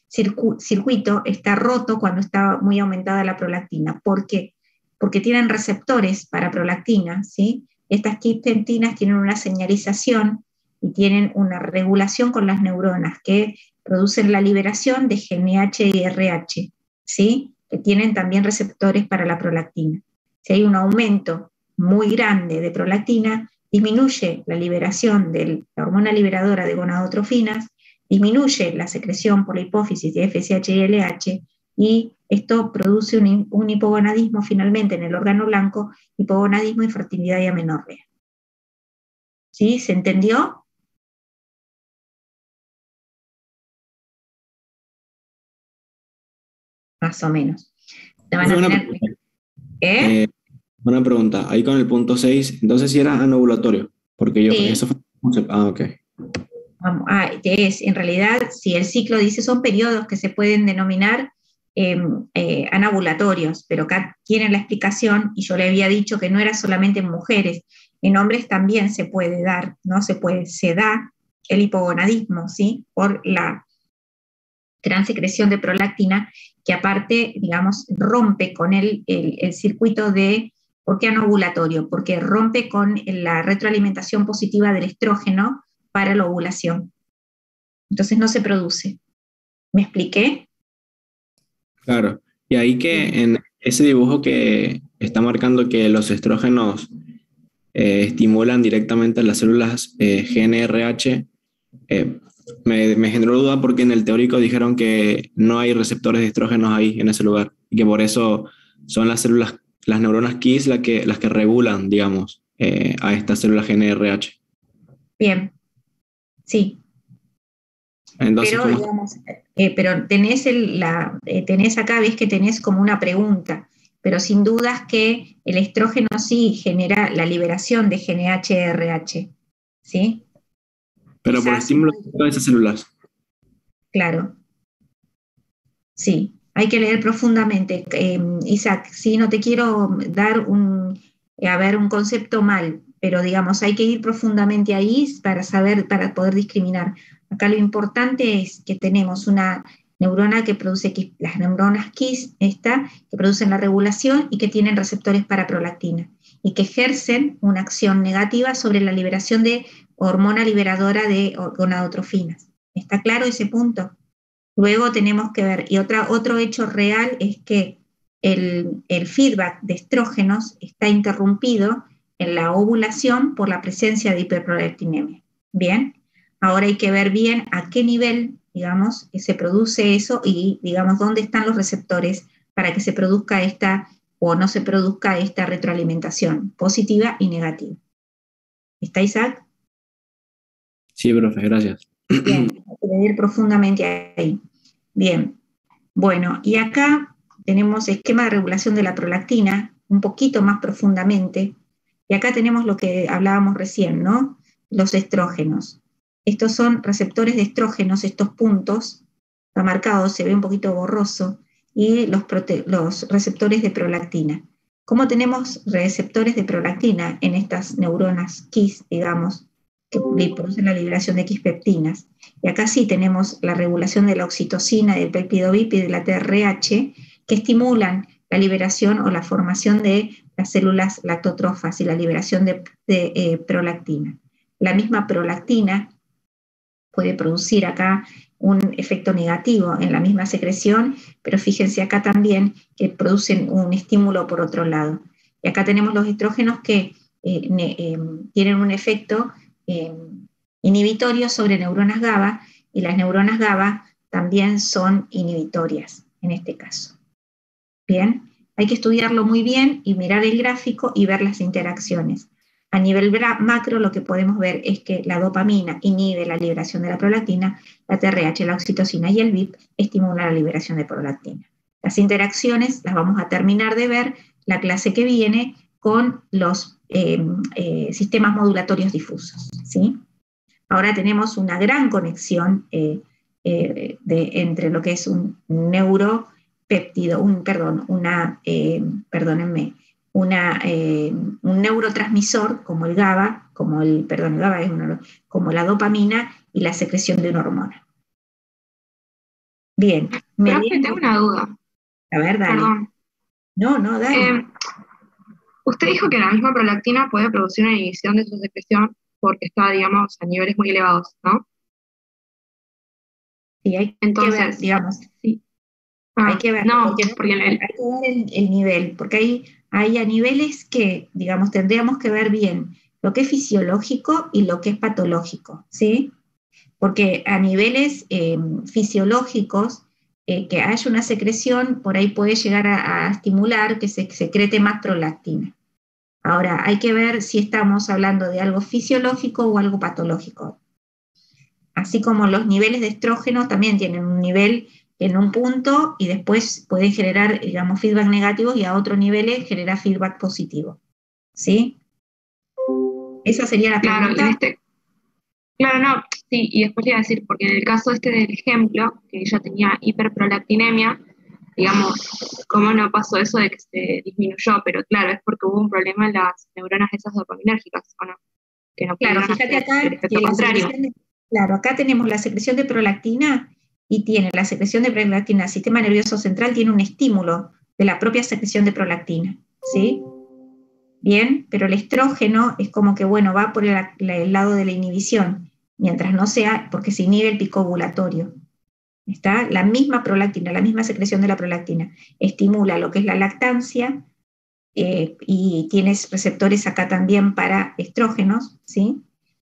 circuito está roto cuando está muy aumentada la prolactina. ¿Por qué? Porque tienen receptores para prolactina, ¿sí? Estas quispeptinas tienen una señalización y tienen una regulación con las neuronas que producen la liberación de GNH y RH, ¿sí? Que tienen también receptores para la prolactina. Si hay un aumento muy grande de prolactina, disminuye la liberación de la hormona liberadora de gonadotrofinas, disminuye la secreción por la hipófisis de FSH y LH, y esto produce un hipogonadismo finalmente en el órgano blanco, hipogonadismo, infertilidad y amenorrea. ¿Sí? ¿Se entendió? más o menos. Te van a Una tener, pregunta. ¿eh? Una pregunta, ahí con el punto 6, entonces si era anovulatorio, porque yo, Sí. eso fue, ok. En realidad, si el ciclo dice, son periodos que se pueden denominar anovulatorios, pero acá tienen la explicación, y yo le había dicho que no era solamente en mujeres, en hombres también se puede dar, ¿no? Se da el hipogonadismo, ¿sí? Por la gran secreción de prolactina, que aparte, digamos, rompe con el circuito de, ¿por qué anovulatorio? Porque rompe con la retroalimentación positiva del estrógeno para la ovulación. Entonces no se produce. ¿Me expliqué? Claro, y ahí que en ese dibujo que está marcando que los estrógenos estimulan directamente las células GNRH, me generó duda porque en el teórico dijeron que no hay receptores de estrógenos ahí en ese lugar y que por eso son las células, las neuronas Kiss las que regulan, digamos, a estas células GNRH. Bien, sí. Entonces, Pero, ¿cómo? digamos, pero tenés acá, ves que tenés como una pregunta, pero sin dudas que el estrógeno sí genera la liberación de GNHRH, ¿sí? Pero por Quizás, estímulo de esas células. claro, sí, hay que leer profundamente. Isaac, sí, no te quiero dar un concepto mal, pero digamos, hay que ir profundamente ahí para saber, para poder discriminar. Acá lo importante es que tenemos una neurona que produce las neuronas KISS, que producen la regulación y que tienen receptores para prolactina, y que ejercen una acción negativa sobre la liberación de hormona liberadora de gonadotrofinas. ¿Está claro ese punto? Luego tenemos que ver, y otro hecho real es que el feedback de estrógenos está interrumpido en la ovulación por la presencia de hiperprolactinemia. Bien, ahora hay que ver bien a qué nivel, digamos, se produce eso y, digamos, dónde están los receptores para que se produzca esta o no se produzca esta retroalimentación positiva y negativa. ¿Está, Isaac? Sí, profe, gracias. Bien, hay que medir profundamente ahí. Bien, bueno, y acá tenemos esquema de regulación de la prolactina, un poquito más profundamente, y acá tenemos lo que hablábamos recién, ¿no? Los estrógenos. Estos son receptores de estrógenos, estos puntos, está marcado, se ve un poquito borroso, y los receptores de prolactina. ¿Cómo tenemos receptores de prolactina en estas neuronas KISS, digamos, que producen la liberación de X-peptinas? Y acá sí tenemos la regulación de la oxitocina, del péptido VIP y de la TRH, que estimulan la liberación o la formación de las células lactotrofas y la liberación de prolactina. La misma prolactina puede producir acá un efecto negativo en la misma secreción, pero fíjense acá también que producen un estímulo por otro lado. Y acá tenemos los estrógenos que tienen un efecto inhibitorio sobre neuronas GABA, y las neuronas GABA también son inhibitorias en este caso. Bien, hay que estudiarlo muy bien y mirar el gráfico y ver las interacciones. A nivel macro lo que podemos ver es que la dopamina inhibe la liberación de la prolactina, la TRH, la oxitocina y el VIP estimulan la liberación de prolactina. Las interacciones las vamos a terminar de ver la clase que viene con los sistemas modulatorios difusos, ¿sí? Ahora tenemos una gran conexión entre lo que es un neuropéptido, un neurotransmisor como el GABA, como la dopamina y la secreción de una hormona. Bien. Profe, tengo una duda. A ver, dale. Perdón. No, dale. Usted dijo que la misma prolactina puede producir una inhibición de su secreción porque está, digamos, a niveles muy elevados, ¿no? Sí, hay que ver, digamos. Sí. Hay que ver, no, porque hay que ver el nivel, porque hay a niveles que, digamos, tendríamos que ver bien lo que es fisiológico y lo que es patológico, ¿sí? Porque a niveles fisiológicos, que haya una secreción, por ahí puede llegar a estimular que se secrete más prolactina. Ahora, hay que ver si estamos hablando de algo fisiológico o algo patológico. Así como los niveles de estrógeno también tienen un nivel en un punto y después pueden generar, digamos, feedback negativos y a otros niveles genera feedback positivo. ¿Sí? Esa sería la Claro, pregunta. claro, no, sí, y después le iba a decir, porque en el caso del ejemplo, que ella tenía hiperprolactinemia, digamos, ¿cómo no pasó eso de que se disminuyó? Pero claro, es porque hubo un problema en las neuronas esas dopaminérgicas, ¿o no? Que no Claro, pudieron fíjate hacer el acá efecto que contrario. claro, acá tenemos la secreción de prolactina y tiene la secreción de prolactina. El sistema nervioso central tiene un estímulo de la propia secreción de prolactina, ¿sí? Bien, pero el estrógeno es como que, bueno, va por el lado de la inhibición, mientras no sea, porque se inhibe el pico ovulatorio. Está la misma prolactina, la misma secreción de la prolactina, estimula lo que es la lactancia y tienes receptores acá también para estrógenos, ¿sí?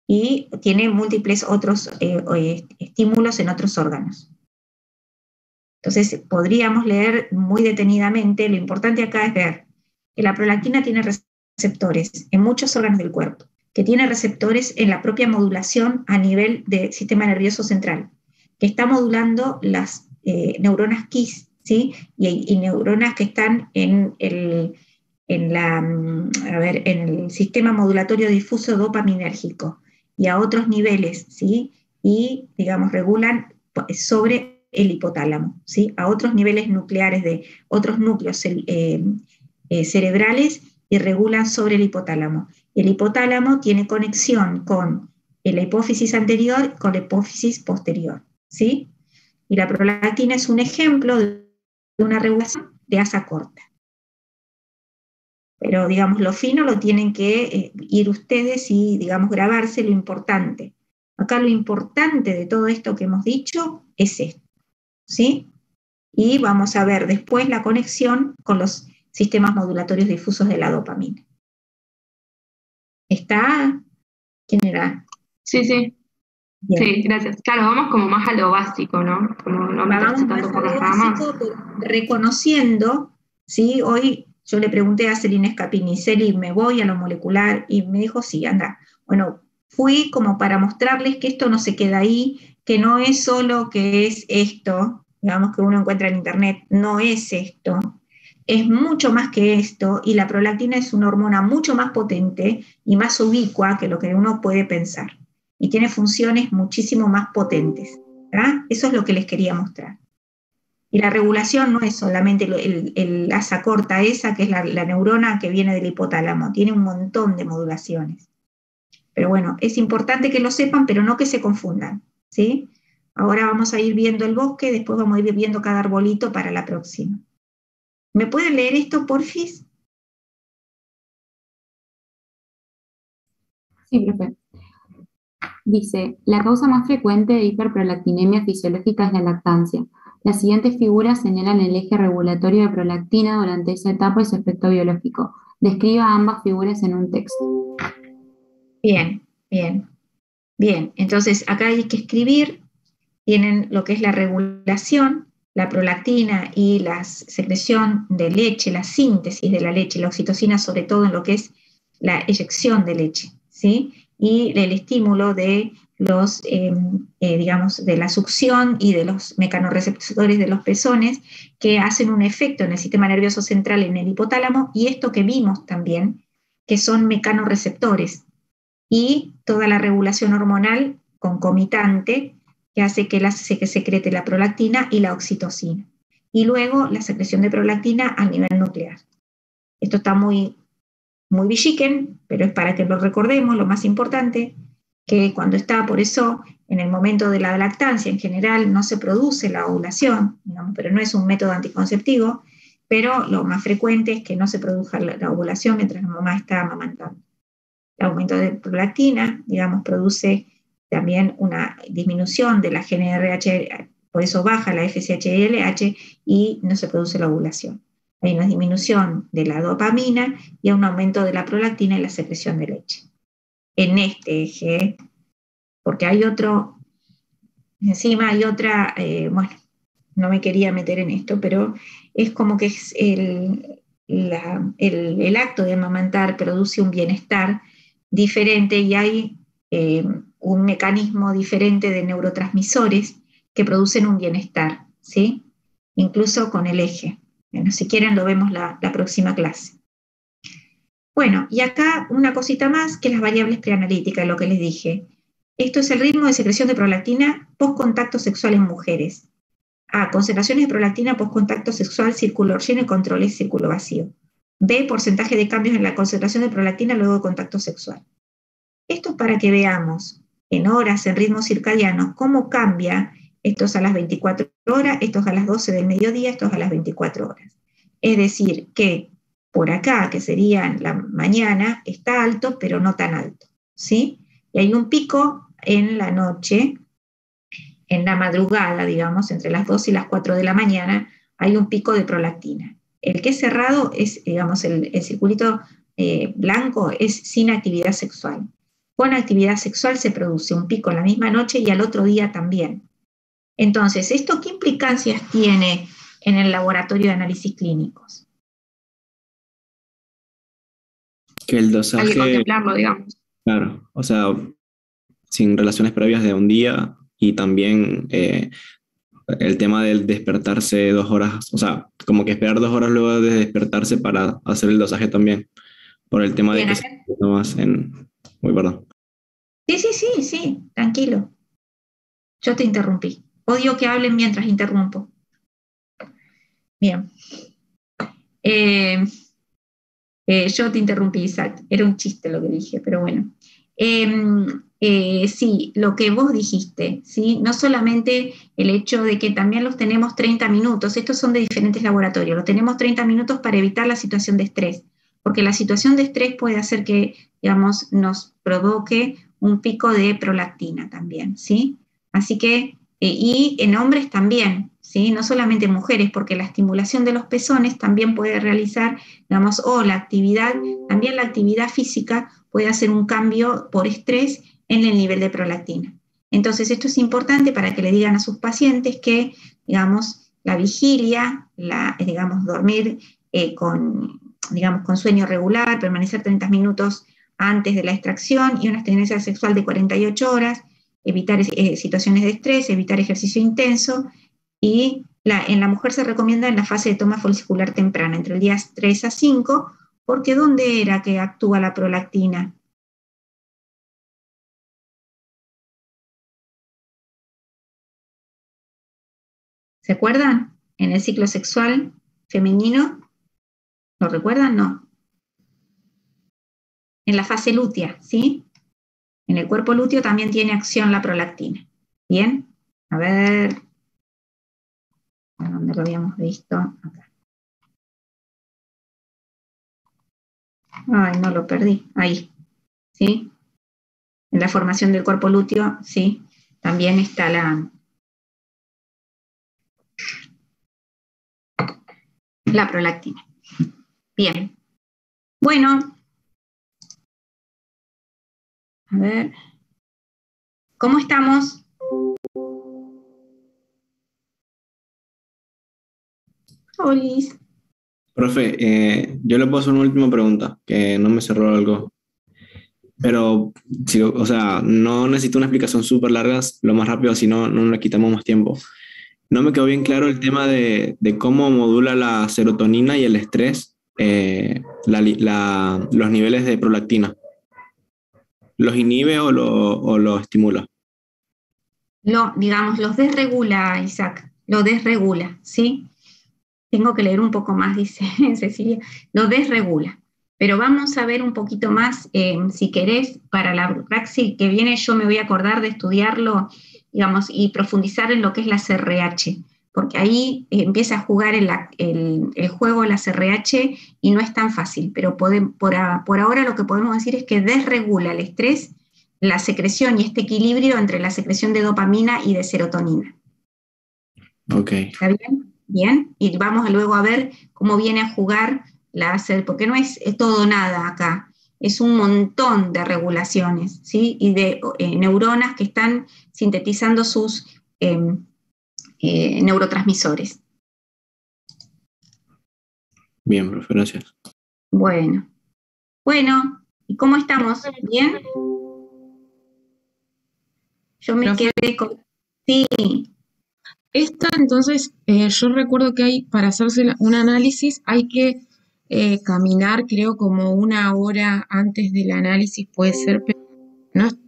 Y tiene múltiples otros estímulos en otros órganos. Entonces, podríamos leer muy detenidamente, lo importante acá es ver que la prolactina tiene receptores en muchos órganos del cuerpo, que tiene receptores en la propia modulación a nivel del sistema nervioso central, que está modulando las neuronas KIS, ¿sí? Y neuronas que están en el sistema modulatorio difuso dopaminérgico y a otros niveles, ¿sí? Y, digamos, regulan sobre el hipotálamo, ¿sí? A otros niveles nucleares de otros núcleos cerebrales y regulan sobre el hipotálamo. El hipotálamo tiene conexión con la hipófisis anterior y con la hipófisis posterior, ¿sí? Y la prolactina es un ejemplo de una regulación de asa corta. Pero, digamos, lo fino lo tienen que ir ustedes y, digamos, grabarse lo importante. Acá lo importante de todo esto que hemos dicho es esto, ¿sí? Y vamos a ver después la conexión con los sistemas modulatorios difusos de la dopamina. ¿Está? ¿Quién era? Sí, sí, Bien. sí, gracias. Claro, vamos como más a lo básico, ¿no? Como no meterse Vamos tanto más a por las lo ramas. básico, pero reconociendo, ¿sí? Hoy yo le pregunté a Celina Scapini, Celi, ¿me voy a lo molecular? Y me dijo, sí, anda. Bueno, fui como para mostrarles que esto no se queda ahí, que no es solo que es esto, digamos que uno encuentra en internet, no es esto, es mucho más que esto, y la prolactina es una hormona mucho más potente y más ubicua que lo que uno puede pensar, y tiene funciones muchísimo más potentes. ¿verdad? Eso es lo que les quería mostrar. Y la regulación no es solamente el asa corta esa, que es la neurona que viene del hipotálamo, tiene un montón de modulaciones. Pero bueno, es importante que lo sepan, pero no que se confundan, ¿sí? Ahora vamos a ir viendo el bosque, después vamos a ir viendo cada arbolito para la próxima. ¿Me pueden leer esto, porfis? Sí, profe. Dice, la causa más frecuente de hiperprolactinemia fisiológica es la lactancia. Las siguientes figuras señalan el eje regulatorio de prolactina durante esa etapa y su efecto biológico. Describa ambas figuras en un texto. Bien, bien, bien. Entonces, acá hay que escribir, tienen lo que es la regulación, la prolactina y la secreción de leche, la síntesis de la leche, la oxitocina, sobre todo en lo que es la eyección de leche, ¿sí? Y el estímulo de los, digamos, de la succión y de los mecanorreceptores de los pezones que hacen un efecto en el sistema nervioso central, en el hipotálamo, y esto que vimos también, que son mecanorreceptores, y toda la regulación hormonal concomitante que hace que se secrete la prolactina y la oxitocina. Y luego la secreción de prolactina a nivel nuclear. Esto está muy, muy villiquen, pero es para que lo recordemos, lo más importante, que cuando está, por eso, en el momento de la lactancia en general no se produce la ovulación, digamos, pero no es un método anticonceptivo, pero lo más frecuente es que no se produzca la ovulación mientras la mamá está amamantando. El aumento de prolactina, digamos, produce también una disminución de la GnRH, por eso baja la FSH y LH y no se produce la ovulación. Hay una disminución de la dopamina y un aumento de la prolactina y la secreción de leche. En este eje, porque hay otro, encima hay otra, bueno, no me quería meter en esto, pero es como que es el acto de amamantar produce un bienestar diferente y hay un mecanismo diferente de neurotransmisores que producen un bienestar, ¿sí? Incluso con el eje. Bueno, si quieren lo vemos la próxima clase. Bueno, y acá una cosita más, que las variables preanalíticas, lo que les dije. Esto es el ritmo de secreción de prolactina post-contacto sexual en mujeres. A, concentraciones de prolactina post-contacto sexual, círculo lleno y controles, círculo vacío. B, porcentaje de cambios en la concentración de prolactina luego de contacto sexual. Esto es para que veamos en horas, en ritmos circadianos, cómo cambia. Estos a las 24 horas, estos a las 12 del mediodía, estos a las 24 horas. Es decir, que por acá, que sería en la mañana, está alto, pero no tan alto, ¿sí? Y hay un pico en la noche, en la madrugada, digamos, entre las 2 y las 4 de la mañana, hay un pico de prolactina. El que es cerrado es, digamos, el circulito blanco es sin actividad sexual. Con actividad sexual se produce un pico en la misma noche y al otro día también. Entonces, ¿esto qué implicancias tiene en el laboratorio de análisis clínicos? Que el Hay que dosaje, contemplarlo, digamos. claro, o sea, sin relaciones previas de un día y también el tema del despertarse 2 horas, o sea, como que esperar 2 horas luego de despertarse para hacer el dosaje también, por el tema de Bien, que acá. se más en... Muy perdón. Sí, tranquilo. Yo te interrumpí. Odio que hablen mientras interrumpo. Bien. Yo te interrumpí, Isaac. Era un chiste lo que dije, pero bueno. Sí, lo que vos dijiste, ¿sí? No solamente el hecho de que también los tenemos 30 minutos, estos son de diferentes laboratorios, los tenemos 30 minutos para evitar la situación de estrés, porque la situación de estrés puede hacer que, digamos, nos provoque un pico de prolactina también, ¿sí? Así que, y en hombres también, ¿sí? No solamente en mujeres, porque la estimulación de los pezones también puede realizar, digamos, o la actividad, también la actividad física puede hacer un cambio por estrés en el nivel de prolactina. Entonces, esto es importante para que le digan a sus pacientes que, digamos, la vigilia, digamos, dormir con sueño regular, permanecer 30 minutos antes de la extracción y una abstinencia sexual de 48 horas, evitar situaciones de estrés, evitar ejercicio intenso y en la mujer se recomienda en la fase de toma follicular temprana, entre el día 3 a 5, porque ¿dónde era que actúa la prolactina? ¿Se acuerdan? En el ciclo sexual femenino, ¿lo recuerdan? No. En la fase lútea, ¿sí? En el cuerpo lúteo también tiene acción la prolactina. Bien, a ver, ¿a dónde lo habíamos visto? Acá. Ay, no lo perdí, ahí, ¿sí? En la formación del cuerpo lúteo, ¿sí? También está la prolactina. Bien, bueno, a ver, ¿cómo estamos? Olis. Profe, yo le puedo hacer una última pregunta, que no me cerró algo. Pero, sí, o sea, no necesito una explicación súper larga, lo más rápido, si no, no le quitamos más tiempo. No me quedó bien claro el tema de cómo modula la serotonina y el estrés, los niveles de prolactina. ¿Los inhibe o lo estimula? Digamos, los desregula, Isaac, lo desregula, ¿sí? Tengo que leer un poco más, dice Cecilia, lo desregula. Pero vamos a ver un poquito más, si querés, para la praxis que viene yo me voy a acordar de estudiarlo, digamos, y profundizar en lo que es la CRH, porque ahí empieza a jugar el juego la CRH y no es tan fácil, pero por ahora lo que podemos decir es que desregula el estrés, la secreción y este equilibrio entre la secreción de dopamina y de serotonina. Ok. ¿Está bien? Bien, y vamos luego a ver cómo viene a jugar porque no es todo o nada acá, es un montón de regulaciones, ¿sí? Y de neuronas que están sintetizando sus neurotransmisores. Bien, profe, gracias. Bueno, ¿y cómo estamos? ¿Bien? Yo me quedé con... Sí. Esta, entonces, yo recuerdo que hay, para hacerse un análisis, hay que caminar, creo, como 1 hora antes del análisis, puede ser, pero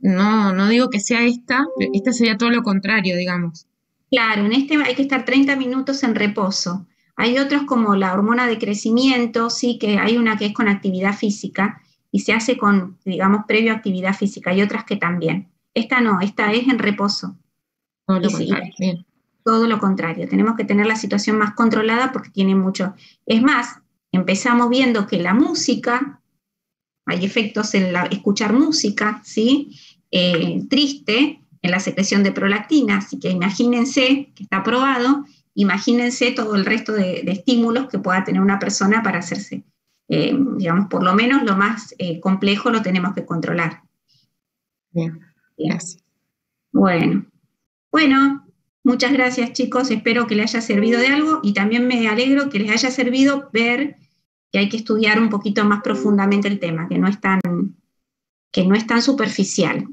no digo que sea esta sería todo lo contrario, digamos. Claro, en este hay que estar 30 minutos en reposo. Hay otros como la hormona de crecimiento, sí, que hay una que es con actividad física y se hace con, digamos, previo a actividad física, y otras que también. Esta no, esta es en reposo. Todo lo Y sí, contrario, bien. todo lo contrario, tenemos que tener la situación más controlada porque tiene mucho. Es más, empezamos viendo que la música, hay efectos en escuchar música, ¿sí? Triste, en la secreción de prolactina, así que imagínense, que está probado, imagínense todo el resto de estímulos que pueda tener una persona para hacerse, digamos, por lo menos lo más complejo lo tenemos que controlar. Bien, gracias. Bueno, muchas gracias chicos, espero que les haya servido de algo y también me alegro que les haya servido ver que hay que estudiar un poquito más profundamente el tema, que no es tan superficial.